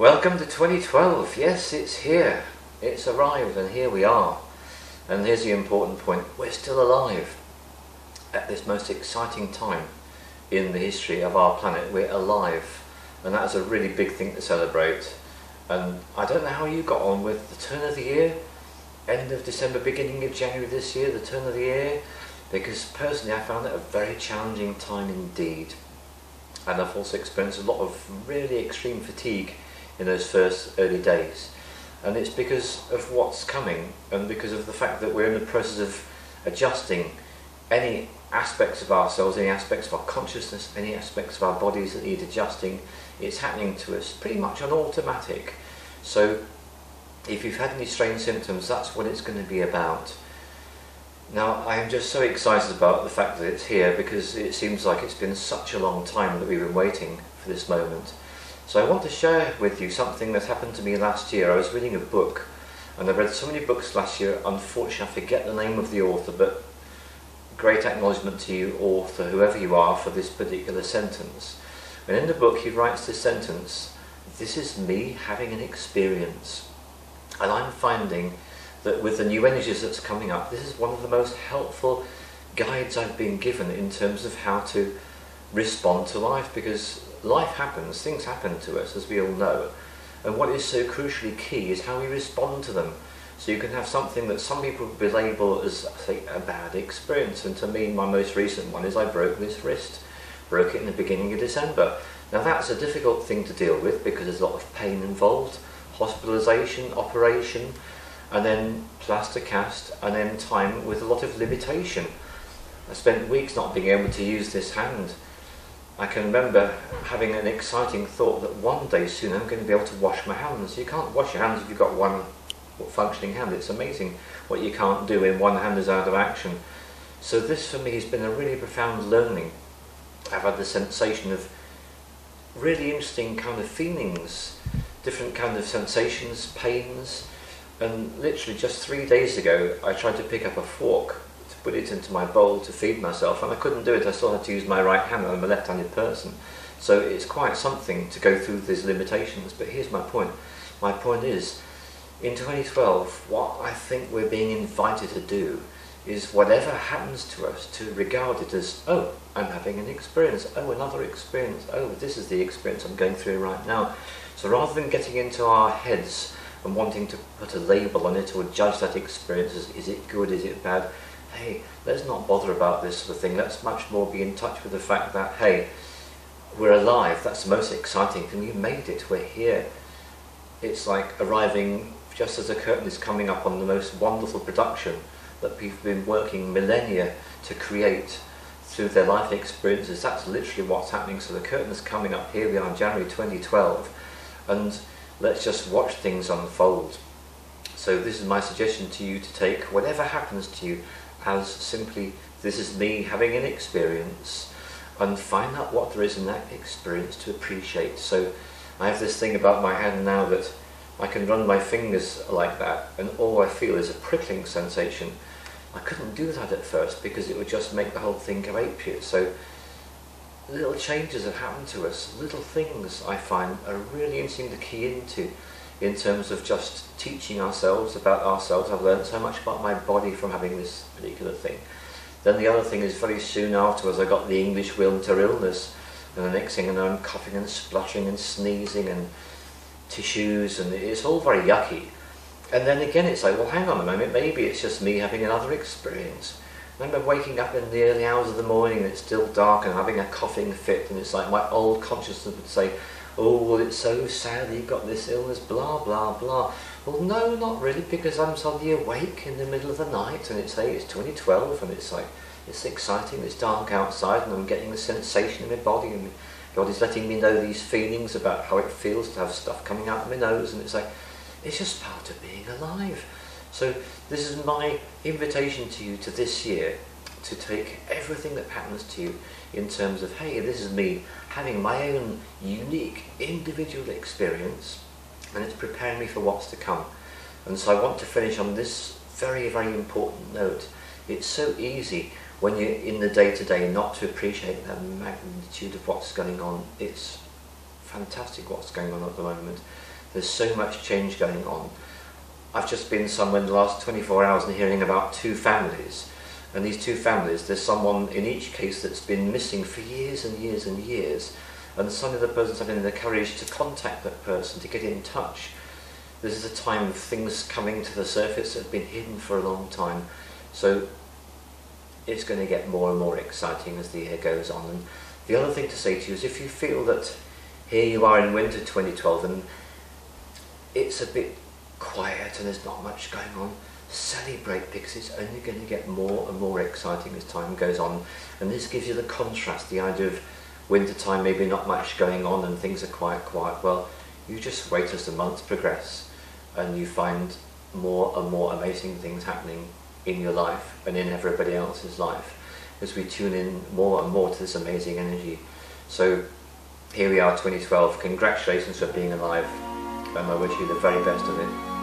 Welcome to 2012. Yes, it's here. It's arrived and here we are. And here's the important point. We're still alive at this most exciting time in the history of our planet. We're alive, and that's a really big thing to celebrate. And I don't know how you got on with the turn of the year, end of December, beginning of January this year, the turn of the year, because personally I found it a very challenging time indeed. And I've also experienced a lot of really extreme fatigue in those first early days, and it's because of what's coming and because of the fact that we're in the process of adjusting any aspects of ourselves, any aspects of our consciousness, any aspects of our bodies that need adjusting. It's happening to us pretty much on automatic. So if you've had any strange symptoms, that's what it's going to be about. Now, I am just so excited about the fact that it's here, because it seems like it's been such a long time that we've been waiting for this moment. So I want to share with you something that happened to me last year. I was reading a book, and I read so many books last year. Unfortunately, I forget the name of the author, but great acknowledgement to you, author, whoever you are, for this particular sentence. And in the book he writes this sentence: "This is me having an experience." And I'm finding that with the new energies that's coming up, this is one of the most helpful guides I've been given in terms of how to respond to life, because life happens, things happen to us, as we all know, and what is so crucially key is how we respond to them. So you can have something that some people will label as, say, a bad experience, and to me, my most recent one is I broke this wrist. Broke it in the beginning of December. Now that's a difficult thing to deal with because there's a lot of pain involved, hospitalisation, operation, and then plaster cast, and then time with a lot of limitation. I spent weeks not being able to use this hand. I can remember having an exciting thought that one day soon I'm going to be able to wash my hands. You can't wash your hands if you've got one functioning hand. It's amazing what you can't do when one hand is out of action. So this for me has been a really profound learning. I've had the sensation of really interesting kind of feelings, different kind of sensations, pains, and literally just 3 days ago I tried to pick up a fork to put it into my bowl to feed myself, and I couldn't do it. I still had to use my right hand. I'm a left-handed person, so it's quite something to go through these limitations. But here's my point. My point is, in 2012, what I think we're being invited to do is whatever happens to us, to regard it as, oh, I'm having an experience, oh, another experience, oh, this is the experience I'm going through right now. So rather than getting into our heads and wanting to put a label on it or judge that experience as, is it good, is it bad, hey, let's not bother about this sort of thing. Let's much more be in touch with the fact that, hey, we're alive. That's the most exciting thing. You made it, we're here. It's like arriving just as the curtain is coming up on the most wonderful production that people have been working millennia to create through their life experiences. That's literally what's happening. So the curtain is coming up. Here we are in January 2012, and let's just watch things unfold. So this is my suggestion to you, to take whatever happens to you as simply, this is me having an experience, and find out what there is in that experience to appreciate. So I have this thing about my hand now that I can run my fingers like that, and all I feel is a prickling sensation. I couldn't do that at first because it would just make the whole thing go apeshit. So little changes that happen to us, little things I find are really interesting to key into in terms of just teaching ourselves about ourselves. I've learned so much about my body from having this particular thing. Then the other thing is, very soon afterwards I got the English winter illness, and the next thing I know I'm coughing and spluttering and sneezing and tissues, and it's all very yucky. And then again it's like, well, hang on a moment, maybe it's just me having another experience. I remember waking up in the early hours of the morning and it's still dark and having a coughing fit, and it's like my old consciousness would say, oh, well, it's so sad that you've got this illness, blah, blah, blah. Well, no, not really, because I'm suddenly awake in the middle of the night, and it's 2012, and it's like, it's exciting, it's dark outside, and I'm getting the sensation in my body, and God is letting me know these feelings about how it feels to have stuff coming out of my nose, and it's like, it's just part of being alive. So this is my invitation to you to this year, to take everything that happens to you in terms of, hey, this is me having my own unique individual experience, and it's preparing me for what's to come. And so I want to finish on this very, very important note. It's so easy when you're in the day-to-day not to appreciate the magnitude of what's going on. It's fantastic what's going on at the moment. There's so much change going on. I've just been somewhere in the last 24 hours and hearing about 2 families. And these 2 families, there's someone in each case that's been missing for years and years and years. And suddenly the person's having the courage to contact that person, to get in touch. This is a time of things coming to the surface that have been hidden for a long time. So it's going to get more and more exciting as the year goes on. And the other thing to say to you is, if you feel that here you are in winter 2012 and it's a bit quiet and there's not much going on, celebrate, because it's only going to get more and more exciting as time goes on. And this gives you the contrast, the idea of winter time, maybe not much going on and things are quite quiet. Well, you just wait as the months progress and you find more and more amazing things happening in your life and in everybody else's life as we tune in more and more to this amazing energy. So here we are, 2012. Congratulations for being alive, and I wish you the very best of it.